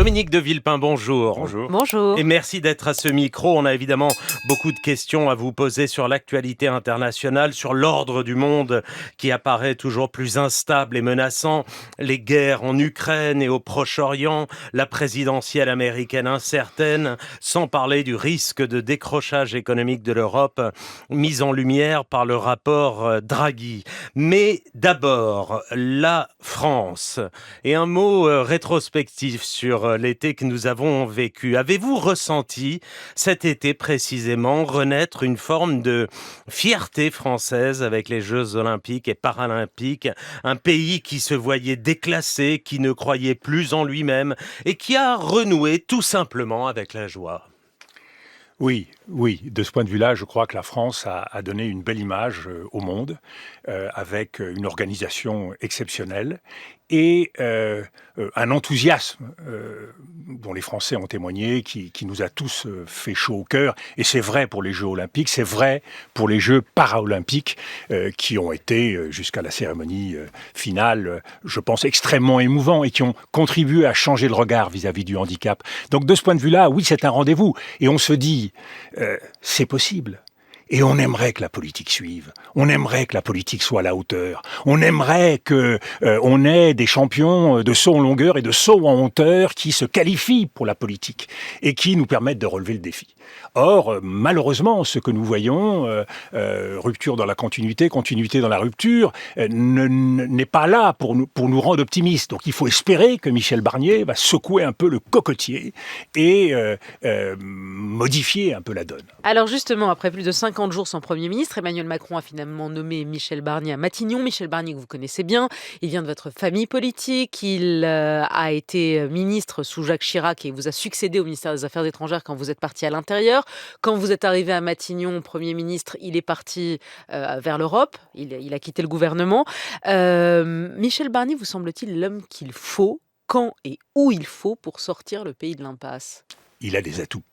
Dominique de Villepin, bonjour. Bonjour. Bonjour. Et merci d'être à ce micro. On a évidemment beaucoup de questions à vous poser sur l'actualité internationale, sur l'ordre du monde qui apparaît toujours plus instable et menaçant, les guerres en Ukraine et au Proche-Orient, la présidentielle américaine incertaine, sans parler du risque de décrochage économique de l'Europe, mis en lumière par le rapport Draghi. Mais d'abord, la France. Et un mot rétrospectif sur l'été que nous avons vécu. Avez-vous ressenti cet été précisément renaître une forme de fierté française avec les Jeux olympiques et paralympiques, un pays qui se voyait déclassé, qui ne croyait plus en lui-même et qui a renoué tout simplement avec la joie? Oui, de ce point de vue-là, je crois que la France a donné une belle image au monde, avec une organisation exceptionnelle et un enthousiasme dont les Français ont témoigné, qui nous a tous fait chaud au cœur. Et c'est vrai pour les Jeux olympiques, c'est vrai pour les Jeux paralympiques, qui ont été, jusqu'à la cérémonie finale, je pense, extrêmement émouvants et qui ont contribué à changer le regard vis-à-vis du handicap. Donc de ce point de vue-là, oui, c'est un rendez-vous. Et on se dit, c'est possible. Et on aimerait que la politique suive. On aimerait que la politique soit à la hauteur. On aimerait que on ait des champions de saut en longueur et de saut en hauteur qui se qualifient pour la politique et qui nous permettent de relever le défi. Or, malheureusement, ce que nous voyons, rupture dans la continuité, continuité dans la rupture, n'est pas là pour nous rendre optimistes. Donc il faut espérer que Michel Barnier va secouer un peu le cocotier et modifier un peu la donne. Alors justement, après plus de 50 jours sans Premier ministre, Emmanuel Macron a finalement nommé Michel Barnier à Matignon. Michel Barnier, que vous connaissez bien, il vient de votre famille politique. Il a été ministre sous Jacques Chirac et vous a succédé au ministère des Affaires étrangères quand vous êtes parti à l'intérieur. Quand vous êtes arrivé à Matignon, Premier ministre, il est parti vers l'Europe. Il a quitté le gouvernement. Michel Barnier vous semble-t-il l'homme qu'il faut, quand et où il faut pour sortir le pays de l'impasse? Il a des atouts.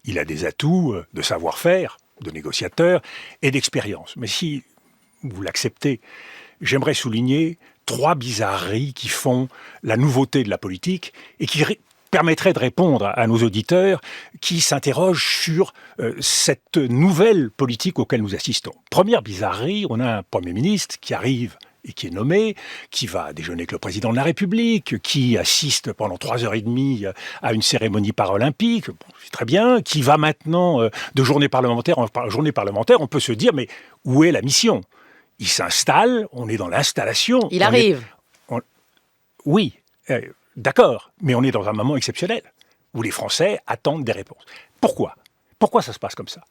Il a des atouts de savoir-faire, de négociateur et d'expérience. Mais si vous l'acceptez, j'aimerais souligner 3 bizarreries qui font la nouveauté de la politique et qui permettraient de répondre à nos auditeurs qui s'interrogent sur cette nouvelle politique auquel nous assistons. Première bizarrerie, on a un Premier ministre qui arrive et qui est nommé, qui va déjeuner avec le président de la République, qui assiste pendant 3h30 à une cérémonie paralympique, bon, c'est très bien, qui va maintenant de journée parlementaire en journée parlementaire, on peut se dire, mais où est la mission? Il s'installe, on est dans l'installation. Il arrive. Oui, d'accord, mais on est dans un moment exceptionnel, où les Français attendent des réponses. Pourquoi ça se passe comme ça?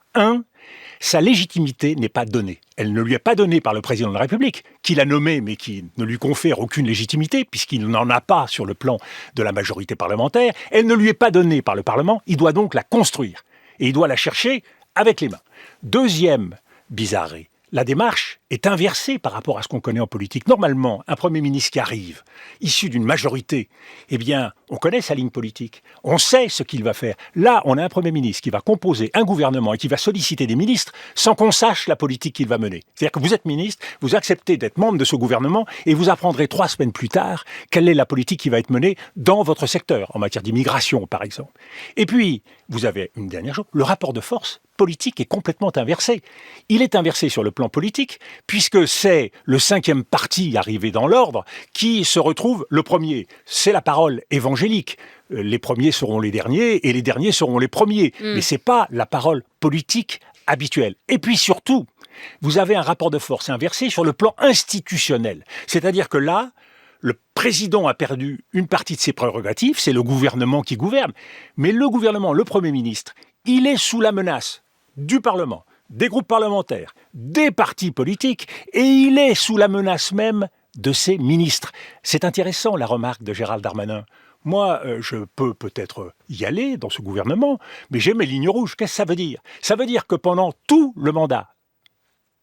Sa légitimité n'est pas donnée. Elle ne lui est pas donnée par le président de la République, qui l'a nommé, mais qui ne lui confère aucune légitimité, puisqu'il n'en a pas sur le plan de la majorité parlementaire. Elle ne lui est pas donnée par le Parlement, il doit donc la construire. Et il doit la chercher avec les mains. Deuxième bizarrerie, la démarche est inversée par rapport à ce qu'on connaît en politique. Normalement, un Premier ministre qui arrive, issu d'une majorité, eh bien, on connaît sa ligne politique, on sait ce qu'il va faire. Là, on a un Premier ministre qui va composer un gouvernement et qui va solliciter des ministres sans qu'on sache la politique qu'il va mener. C'est-à-dire que vous êtes ministre, vous acceptez d'être membre de ce gouvernement et vous apprendrez 3 semaines plus tard quelle est la politique qui va être menée dans votre secteur, en matière d'immigration, par exemple. Et puis, vous avez une dernière chose, le rapport de force politique est complètement inversé. Il est inversé sur le plan politique, puisque c'est le 5e parti arrivé dans l'ordre qui se retrouve le premier. C'est la parole évangélique. Les premiers seront les derniers et les derniers seront les premiers. Mais c'est pas la parole politique habituelle. Et puis surtout, vous avez un rapport de force inversé sur le plan institutionnel. C'est-à-dire que là, le président a perdu une partie de ses prérogatives, c'est le gouvernement qui gouverne. Mais le gouvernement, le Premier ministre, il est sous la menace du Parlement, des groupes parlementaires, des partis politiques, et il est sous la menace même de ses ministres. C'est intéressant la remarque de Gérald Darmanin. Moi, je peux peut-être y aller dans ce gouvernement, mais j'ai mes lignes rouges. Qu'est-ce que ça veut dire? Ça veut dire que pendant tout le mandat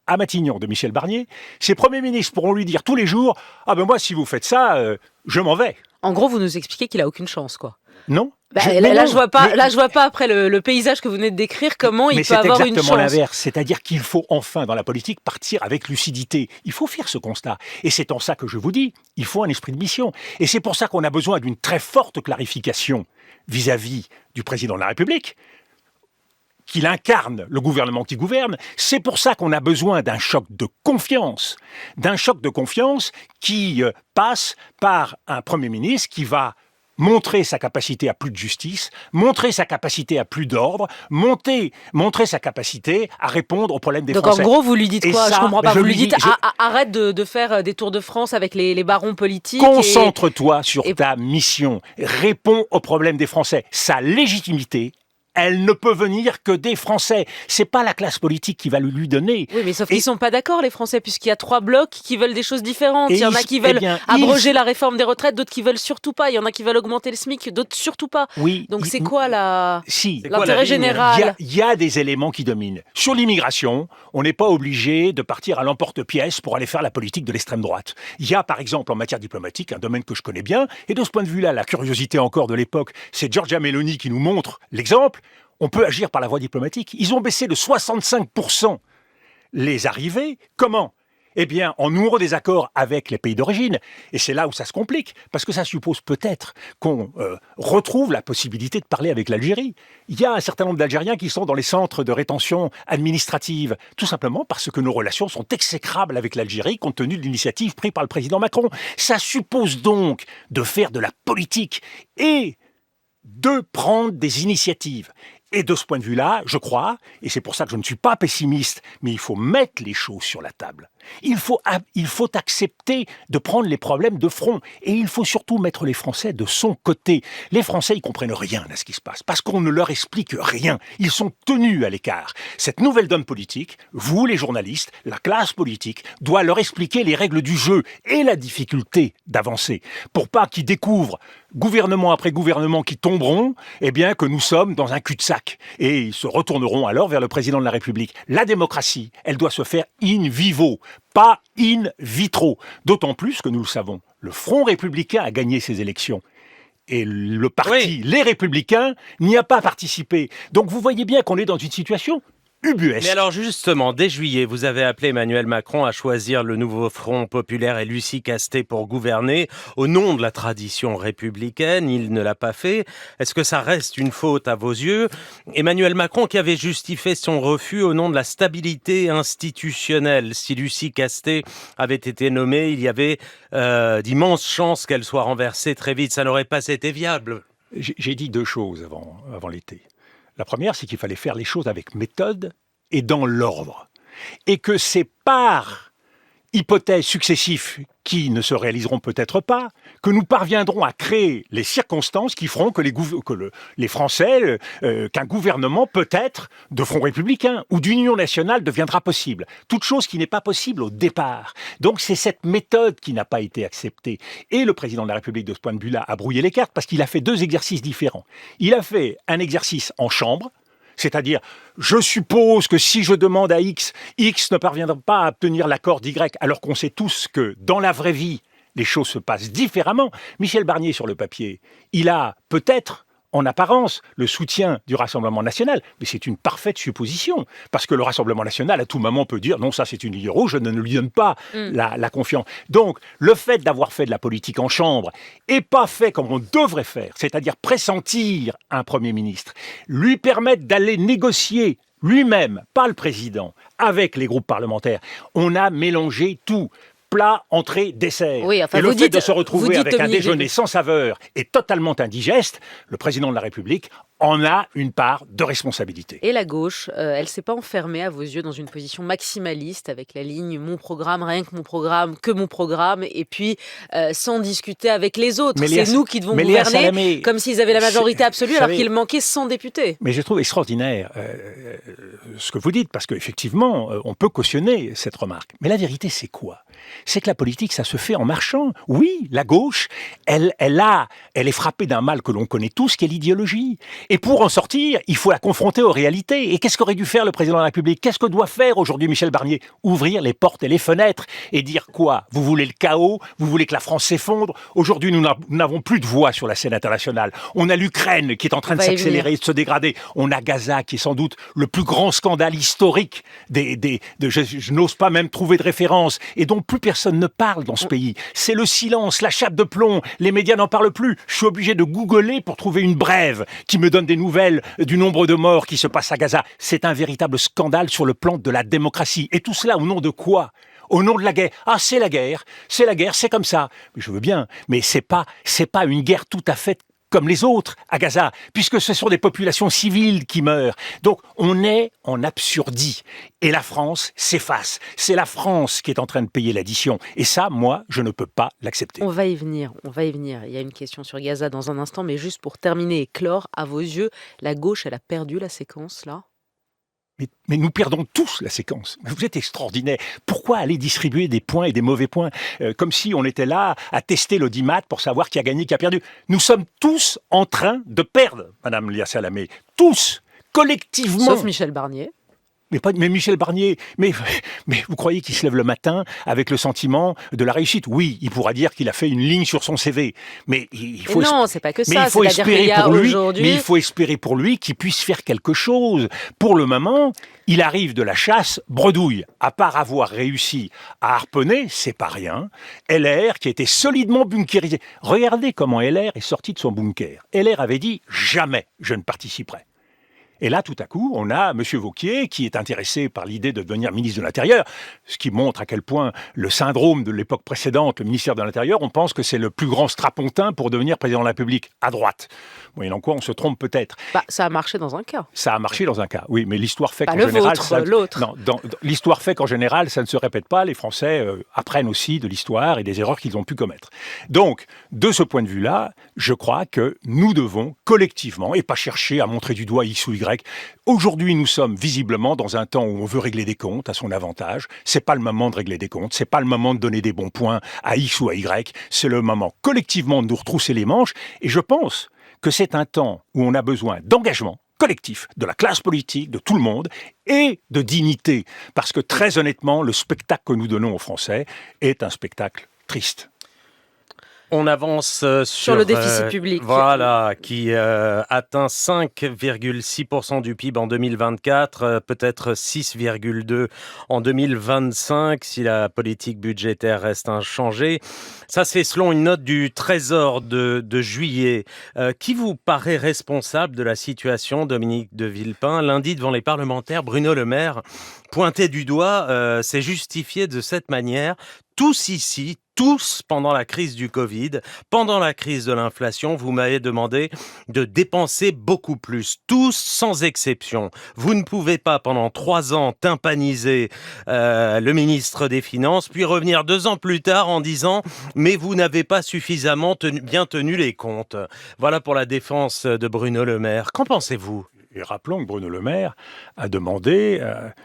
à Matignon de Michel Barnier, ses premiers ministres pourront lui dire tous les jours « Ah ben moi, si vous faites ça, je m'en vais ». En gros, vous nous expliquez qu'il a aucune chance, quoi. Non, Là, je vois pas après le paysage que vous venez de décrire comment il peut avoir une chance. Mais c'est exactement l'inverse, c'est-à-dire qu'il faut enfin, dans la politique, partir avec lucidité. Il faut faire ce constat. Et c'est en ça que je vous dis, il faut un esprit de mission. Et c'est pour ça qu'on a besoin d'une très forte clarification vis-à-vis du président de la République, qu'il incarne le gouvernement qui gouverne. C'est pour ça qu'on a besoin d'un choc de confiance qui passe par un Premier ministre qui va montrer sa capacité à plus de justice, montrer sa capacité à plus d'ordre, montrer sa capacité à répondre aux problèmes des Français. Donc en gros, vous lui dites quoi? Je comprends pas. Vous lui dites arrête de faire des tours de France avec les barons politiques. Concentre-toi sur ta mission. Réponds aux problèmes des Français. Sa légitimité, elle ne peut venir que des Français. C'est pas la classe politique qui va le lui donner. Oui, mais sauf qu'ils sont pas d'accord, les Français, puisqu'il y a 3 blocs qui veulent des choses différentes. Il y en a qui veulent abroger la réforme des retraites, d'autres qui veulent surtout pas. Il y en a qui veulent augmenter le SMIC, d'autres surtout pas. Oui. Donc c'est quoi l'intérêt la général? Il y a des éléments qui dominent. Sur l'immigration, on n'est pas obligé de partir à l'emporte-pièce pour aller faire la politique de l'extrême droite. Il y a, par exemple, en matière diplomatique, un domaine que je connais bien, et de ce point de vue-là, la curiosité encore de l'époque, c'est Giorgia Meloni qui nous montre l'exemple. On peut agir par la voie diplomatique. Ils ont baissé de 65% les arrivées. Comment ? Eh bien, en nouant des accords avec les pays d'origine. Et c'est là où ça se complique, parce que ça suppose peut-être qu'on retrouve la possibilité de parler avec l'Algérie. Il y a un certain nombre d'Algériens qui sont dans les centres de rétention administrative, tout simplement parce que nos relations sont exécrables avec l'Algérie, compte tenu de l'initiative prise par le président Macron. Ça suppose donc de faire de la politique et de prendre des initiatives. Et de ce point de vue-là, je crois, et c'est pour ça que je ne suis pas pessimiste, mais il faut mettre les choses sur la table. Il faut accepter de prendre les problèmes de front. Et il faut surtout mettre les Français de son côté. Les Français, ils comprennent rien à ce qui se passe, parce qu'on ne leur explique rien. Ils sont tenus à l'écart. Cette nouvelle donne politique, vous les journalistes, la classe politique, doit leur expliquer les règles du jeu et la difficulté d'avancer, pour pas qu'ils découvrent, gouvernement après gouvernement qui tomberont, eh bien que nous sommes dans un cul-de-sac. Et ils se retourneront alors vers le président de la République. La démocratie, elle doit se faire in vivo, pas in vitro. D'autant plus que nous le savons, le Front républicain a gagné ces élections. Et le parti, Les Républicains, n'y a pas participé. Donc vous voyez bien qu'on est dans une situation ubuesque. Mais alors justement, dès juillet, vous avez appelé Emmanuel Macron à choisir le nouveau Front populaire et Lucie Castet pour gouverner au nom de la tradition républicaine. Il ne l'a pas fait. Est-ce que ça reste une faute à vos yeux? Emmanuel Macron qui avait justifié son refus au nom de la stabilité institutionnelle. Si Lucie Castet avait été nommée, il y avait d'immenses chances qu'elle soit renversée très vite. Ça n'aurait pas été viable. J'ai dit 2 choses avant l'été. La première, c'est qu'il fallait faire les choses avec méthode et dans l'ordre. Et que c'est par hypothèses successives qui ne se réaliseront peut-être pas, que nous parviendrons à créer les circonstances qui feront que les Français, qu'un gouvernement peut-être de Front républicain ou d'union nationale deviendra possible. Toute chose qui n'est pas possible au départ. Donc c'est cette méthode qui n'a pas été acceptée. Et le président de la République, de ce point de vue-là, a brouillé les cartes parce qu'il a fait 2 exercices différents. Il a fait un exercice en chambre, c'est-à-dire, je suppose que si je demande à X, X ne parviendra pas à obtenir l'accord d'Y, alors qu'on sait tous que dans la vraie vie, les choses se passent différemment. Michel Barnier, sur le papier, il a peut-être, en apparence, le soutien du Rassemblement national, mais c'est une parfaite supposition, parce que le Rassemblement national, à tout moment, peut dire « non, ça c'est une ligne rouge, je ne lui donne pas la confiance ». Donc, le fait d'avoir fait de la politique en chambre, et pas fait comme on devrait faire, c'est-à-dire pressentir un Premier ministre, lui permettre d'aller négocier lui-même, pas le président, avec les groupes parlementaires, on a mélangé tout. Plat, entrée, dessert. Oui, enfin, et le fait de se retrouver avec un Dominique déjeuner sans saveur et totalement indigeste, le président de la République en a une part de responsabilité. Et la gauche, elle ne s'est pas enfermée à vos yeux dans une position maximaliste avec la ligne « mon programme, rien que mon programme », et puis sans discuter avec les autres. C'est nous qui devons gouverner, comme s'ils avaient la majorité absolue alors qu'il manquait 100 députés. Mais je trouve extraordinaire ce que vous dites, parce qu'effectivement, on peut cautionner cette remarque. Mais la vérité, c'est quoi ? c'est que la politique, ça se fait en marchant. Oui, la gauche, elle est frappée d'un mal que l'on connaît tous, qui est l'idéologie. Et pour en sortir, il faut la confronter aux réalités. Et qu'est-ce qu'aurait dû faire le président de la République? Qu'est-ce que doit faire aujourd'hui Michel Barnier? Ouvrir les portes et les fenêtres et dire quoi? Vous voulez le chaos? Vous voulez que la France s'effondre? Aujourd'hui, nous n'avons plus de voix sur la scène internationale. On a l'Ukraine qui est en train de s'accélérer et de se dégrader. On a Gaza qui est sans doute le plus grand scandale historique je n'ose pas même trouver de référence et dont plus personne ne parle dans ce pays. C'est le silence, la chape de plomb. Les médias n'en parlent plus. Je suis obligé de googler pour trouver une brève qui me donne des nouvelles du nombre de morts qui se passent à Gaza. C'est un véritable scandale sur le plan de la démocratie. Et tout cela au nom de quoi? Au nom de la guerre. Ah, c'est la guerre, c'est comme ça. Je veux bien, mais c'est pas une guerre tout à fait comme les autres à Gaza, puisque ce sont des populations civiles qui meurent. Donc on est en absurdie. Et la France s'efface. C'est la France qui est en train de payer l'addition. Et ça, moi, je ne peux pas l'accepter. On va y venir. Il y a une question sur Gaza dans un instant, mais juste pour terminer et clore, à vos yeux, la gauche, elle a perdu la séquence, là ? Mais nous perdons tous la séquence. Vous êtes extraordinaire. Pourquoi aller distribuer des points et des mauvais points comme si on était là à tester l'audimat pour savoir qui a gagné, qui a perdu? Nous sommes tous en train de perdre, Madame Lia Salamé. Tous, collectivement. Sauf Michel Barnier. Mais Michel Barnier, mais vous croyez qu'il se lève le matin avec le sentiment de la réussite? Oui, il pourra dire qu'il a fait une ligne sur son CV, mais non, c'est pas que ça. Mais il faut espérer pour lui qu'il puisse faire quelque chose. Pour le moment, il arrive de la chasse bredouille. À part avoir réussi à harponner, c'est pas rien. LR qui était solidement bunkérisé. Regardez comment LR est sorti de son bunker. LR avait dit jamais je ne participerai. Et là, tout à coup, on a M. Wauquiez qui est intéressé par l'idée de devenir ministre de l'Intérieur, ce qui montre à quel point le syndrome de l'époque précédente, le ministère de l'Intérieur, on pense que c'est le plus grand strapontin pour devenir président de la République, à droite. Moyennant quoi, on se trompe peut-être. Ça a marché dans un cas. Ça a marché dans un cas, oui, mais l'histoire fait qu'en général... l'autre. Non, l'histoire fait qu'en général, ça ne se répète pas. Les Français apprennent aussi de l'histoire et des erreurs qu'ils ont pu commettre. Donc, de ce point de vue-là, je crois que nous devons collectivement, et pas chercher à montrer du doigt X ou Y. Aujourd'hui, nous sommes visiblement dans un temps où on veut régler des comptes à son avantage. C'est pas le moment de régler des comptes. C'est pas le moment de donner des bons points à X ou à Y. C'est le moment collectivement de nous retrousser les manches. Et je pense que c'est un temps où on a besoin d'engagement collectif, de la classe politique, de tout le monde, et de dignité. Parce que très honnêtement, le spectacle que nous donnons aux Français est un spectacle triste. On avance sur le déficit public. Voilà, qui atteint 5,6% du PIB en 2024, peut-être 6,2% en 2025 si la politique budgétaire reste inchangée. Ça, c'est selon une note du Trésor de juillet. Qui vous paraît responsable de la situation, Dominique de Villepin? Lundi, devant les parlementaires, Bruno Le Maire pointait du doigt, s'est justifié de cette manière. Tous ici, tous pendant la crise du Covid, pendant la crise de l'inflation, vous m'avez demandé de dépenser beaucoup plus. Tous sans exception. Vous ne pouvez pas pendant 3 ans tympaniser le ministre des Finances, puis revenir 2 ans plus tard en disant « mais vous n'avez pas suffisamment bien tenu les comptes ». Voilà pour la défense de Bruno Le Maire. Qu'en pensez-vous ? Et rappelons que Bruno Le Maire a demandé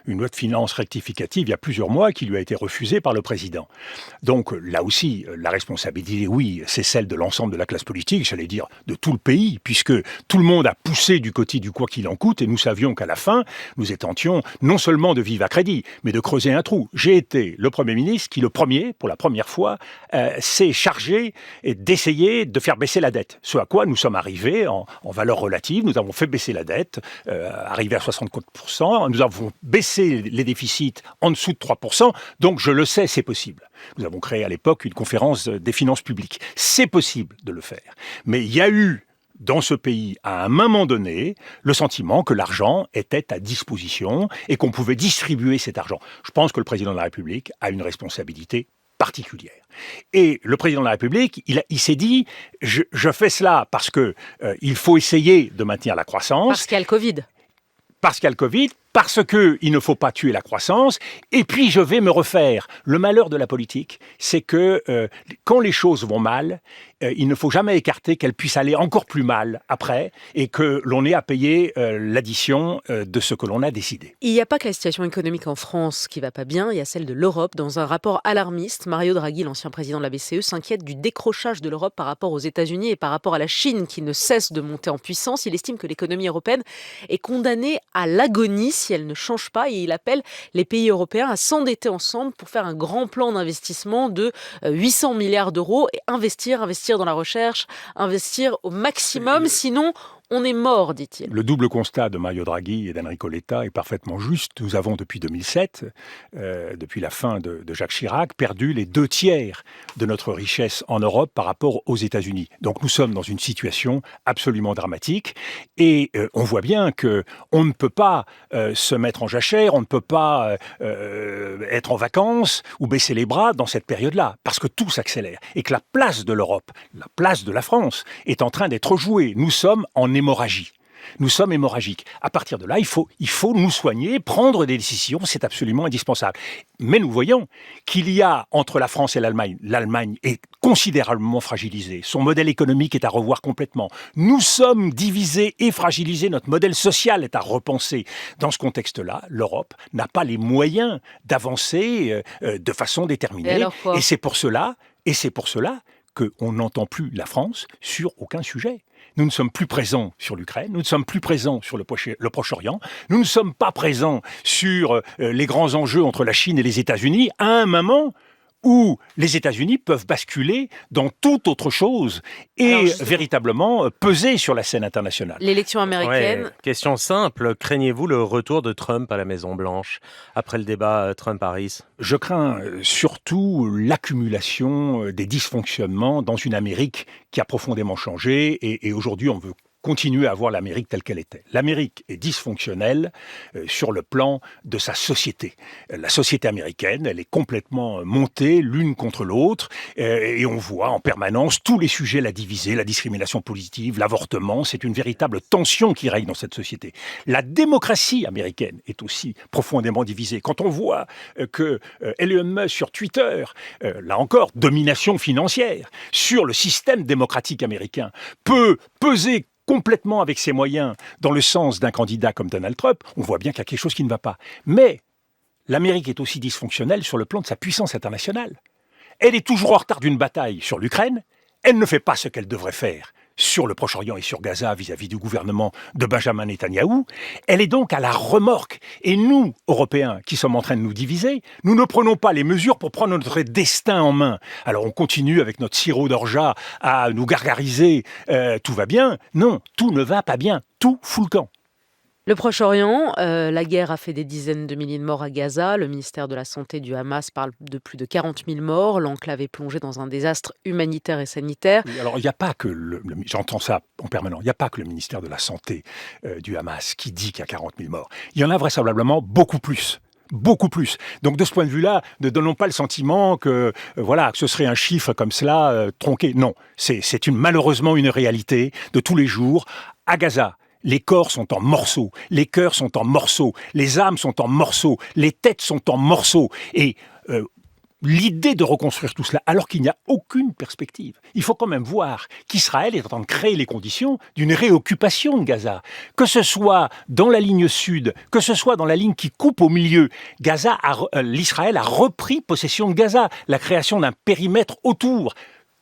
une loi de finances rectificative il y a plusieurs mois qui lui a été refusée par le président. Donc là aussi, la responsabilité, oui, c'est celle de l'ensemble de la classe politique, j'allais dire de tout le pays, puisque tout le monde a poussé du côté du quoi qu'il en coûte, et nous savions qu'à la fin, nous tentions non seulement de vivre à crédit, mais de creuser un trou. J'ai été le Premier ministre qui, pour la première fois, s'est chargé d'essayer de faire baisser la dette. Ce à quoi nous sommes arrivés en valeur relative, nous avons fait baisser la dette, arrivé à 64%, nous avons baissé les déficits en dessous de 3%, donc je le sais, c'est possible. Nous avons créé à l'époque une conférence des finances publiques. C'est possible de le faire. Mais il y a eu dans ce pays, à un moment donné, le sentiment que l'argent était à disposition et qu'on pouvait distribuer cet argent. Je pense que le président de la République a une responsabilité particulière. Et le président de la République, il s'est dit, je fais cela parce que il faut essayer de maintenir la croissance. Parce qu'il y a le Covid. Parce qu'il y a le Covid, parce qu'il ne faut pas tuer la croissance, et puis je vais me refaire. Le malheur de la politique, c'est que quand les choses vont mal, il ne faut jamais écarter qu'elles puissent aller encore plus mal après, et que l'on ait à payer l'addition de ce que l'on a décidé. Il n'y a pas que la situation économique en France qui va pas bien, il y a celle de l'Europe. Dans un rapport alarmiste, Mario Draghi, l'ancien président de la BCE, s'inquiète du décrochage de l'Europe par rapport aux États-Unis et par rapport à la Chine qui ne cesse de monter en puissance. Il estime que l'économie européenne est condamnée à l'agonie si elle ne change pas, et il appelle les pays européens à s'endetter ensemble pour faire un grand plan d'investissement de 800 milliards d'euros et investir dans la recherche, investir au maximum, sinon on est mort, dit-il. Le double constat de Mario Draghi et d'Enrico Letta est parfaitement juste. Nous avons depuis 2007, depuis la fin de Jacques Chirac, perdu les 2/3 de notre richesse en Europe par rapport aux États-Unis. Donc nous sommes dans une situation absolument dramatique et on voit bien qu'on ne peut pas se mettre en jachère, on ne peut pas être en vacances ou baisser les bras dans cette période-là, parce que tout s'accélère et que la place de l'Europe, la place de la France est en train d'être jouée. Nous sommes en hémorragie. Nous sommes hémorragiques. À partir de là, il faut nous soigner, prendre des décisions, c'est absolument indispensable. Mais nous voyons qu'il y a entre la France et l'Allemagne est considérablement fragilisée. Son modèle économique est à revoir complètement. Nous sommes divisés et fragilisés. Notre modèle social est à repenser. Dans ce contexte-là, l'Europe n'a pas les moyens d'avancer de façon déterminée. Et c'est pour cela qu'on n'entend plus la France sur aucun sujet. Nous ne sommes plus présents sur l'Ukraine, nous ne sommes plus présents sur le Proche-Orient, nous ne sommes pas présents sur les grands enjeux entre la Chine et les États-Unis, à un moment où les États-Unis peuvent basculer dans toute autre chose et véritablement peser sur la scène internationale. L'élection américaine... Ouais, question simple, craignez-vous le retour de Trump à la Maison-Blanche après le débat Trump-Harris ? Je crains surtout l'accumulation des dysfonctionnements dans une Amérique qui a profondément changé et aujourd'hui on veut continuer à voir l'Amérique telle qu'elle était. L'Amérique est dysfonctionnelle sur le plan de sa société. La société américaine, elle est complètement montée l'une contre l'autre et on voit en permanence tous les sujets la diviser, la discrimination positive, l'avortement, c'est une véritable tension qui règne dans cette société. La démocratie américaine est aussi profondément divisée. Quand on voit que Elon Musk sur Twitter, là encore, domination financière, sur le système démocratique américain, peut peser complètement avec ses moyens dans le sens d'un candidat comme Donald Trump, on voit bien qu'il y a quelque chose qui ne va pas. Mais l'Amérique est aussi dysfonctionnelle sur le plan de sa puissance internationale. Elle est toujours en retard d'une bataille sur l'Ukraine, elle ne fait pas ce qu'elle devrait faire sur le Proche-Orient et sur Gaza vis-à-vis du gouvernement de Benjamin Netanyahou. Elle est donc à la remorque. Et nous, Européens, qui sommes en train de nous diviser, nous ne prenons pas les mesures pour prendre notre destin en main. Alors on continue avec notre sirop d'orgeat à nous gargariser, tout va bien. Non, tout ne va pas bien. Tout fout le camp. Le Proche-Orient, la guerre a fait des dizaines de milliers de morts à Gaza. Le ministère de la Santé du Hamas parle de plus de 40 000 morts. L'enclave est plongée dans un désastre humanitaire et sanitaire. Oui, alors, il n'y a pas que j'entends ça en permanence, il n'y a pas que le ministère de la Santé du Hamas qui dit qu'il y a 40 000 morts. Il y en a vraisemblablement beaucoup plus. Beaucoup plus. Donc de ce point de vue-là, ne donnons pas le sentiment que que ce serait un chiffre comme cela tronqué. Non, c'est malheureusement une réalité de tous les jours. À Gaza, les corps sont en morceaux, les cœurs sont en morceaux, les âmes sont en morceaux, les têtes sont en morceaux. Et l'idée de reconstruire tout cela, alors qu'il n'y a aucune perspective. Il faut quand même voir qu'Israël est en train de créer les conditions d'une réoccupation de Gaza. Que ce soit dans la ligne sud, que ce soit dans la ligne qui coupe au milieu, l'Israël a repris possession de Gaza, la création d'un périmètre autour.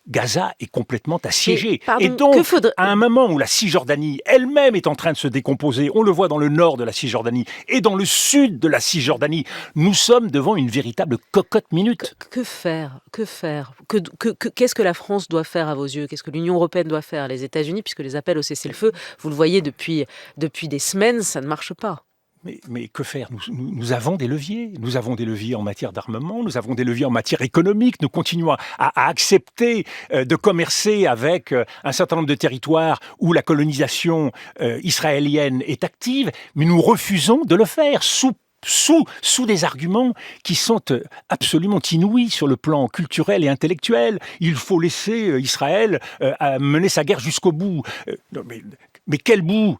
Gaza est complètement assiégée. Et donc, à un moment où la Cisjordanie elle-même est en train de se décomposer, on le voit dans le nord de la Cisjordanie et dans le sud de la Cisjordanie, nous sommes devant une véritable cocotte minute. Que faire ? Qu'est-ce que la France doit faire à vos yeux ? Qu'est-ce que l'Union européenne doit faire ? Les États-Unis, puisque les appels au cessez-le-feu, vous le voyez depuis des semaines, ça ne marche pas. Mais que faire ? Nous avons des leviers. Nous avons des leviers en matière d'armement, nous avons des leviers en matière économique. Nous continuons à accepter de commercer avec un certain nombre de territoires où la colonisation israélienne est active, mais nous refusons de le faire sous des arguments qui sont absolument inouïs sur le plan culturel et intellectuel. Il faut laisser Israël mener sa guerre jusqu'au bout. Mais quel bout ?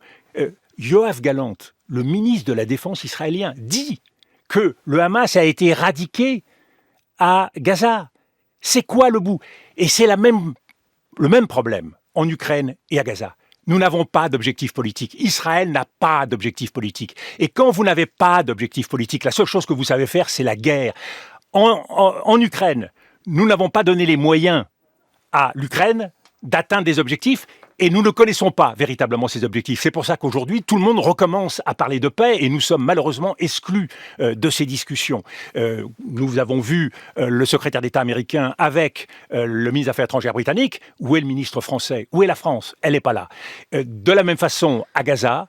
Yoav Gallant, le ministre de la Défense israélien, dit que le Hamas a été éradiqué à Gaza. C'est quoi le bout? Et c'est le même problème en Ukraine et à Gaza. Nous n'avons pas d'objectif politique. Israël n'a pas d'objectif politique. Et quand vous n'avez pas d'objectif politique, la seule chose que vous savez faire, c'est la guerre. En Ukraine, nous n'avons pas donné les moyens à l'Ukraine d'atteindre des objectifs et nous ne connaissons pas véritablement ces objectifs. C'est pour ça qu'aujourd'hui, tout le monde recommence à parler de paix et nous sommes malheureusement exclus de ces discussions. Nous avons vu le secrétaire d'État américain avec le ministre des Affaires étrangères britannique. Où est le ministre français? Où est la France? Elle n'est pas là. De la même façon, à Gaza,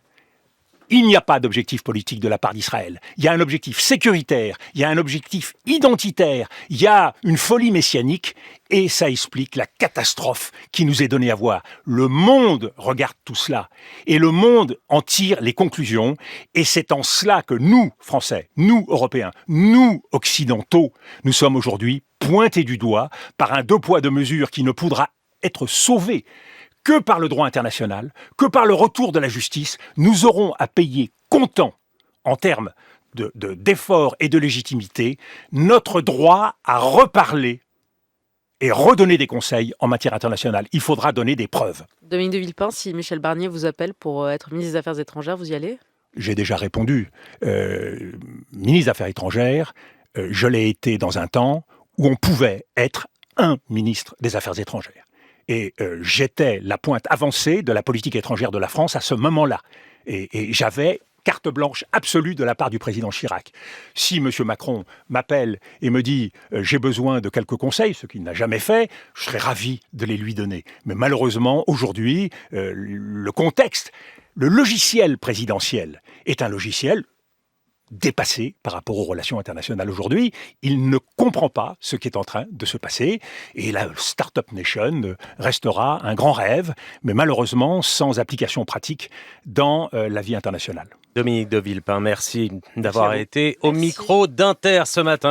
il n'y a pas d'objectif politique de la part d'Israël. Il y a un objectif sécuritaire, il y a un objectif identitaire, il y a une folie messianique et ça explique la catastrophe qui nous est donnée à voir. Le monde regarde tout cela et le monde en tire les conclusions et c'est en cela que nous, Français, nous, Européens, nous, Occidentaux, nous sommes aujourd'hui pointés du doigt par un deux poids deux mesures qui ne pourra être sauvé que par le droit international, que par le retour de la justice. Nous aurons à payer comptant, en termes d'efforts et de légitimité, notre droit à reparler et redonner des conseils en matière internationale. Il faudra donner des preuves. Dominique de Villepin, si Michel Barnier vous appelle pour être ministre des Affaires étrangères, vous y allez? J'ai déjà répondu. Ministre des Affaires étrangères, je l'ai été dans un temps où on pouvait être un ministre des Affaires étrangères. Et j'étais la pointe avancée de la politique étrangère de la France à ce moment-là. Et j'avais carte blanche absolue de la part du président Chirac. Si M. Macron m'appelle et me dit « j'ai besoin de quelques conseils », ce qu'il n'a jamais fait, je serais ravi de les lui donner. Mais malheureusement, aujourd'hui, le contexte, le logiciel présidentiel est un logiciel dépassé par rapport aux relations internationales aujourd'hui. Il ne comprend pas ce qui est en train de se passer et la Startup Nation restera un grand rêve, mais malheureusement sans application pratique dans la vie internationale. Dominique de Villepin, merci d'avoir été au micro d'Inter ce matin.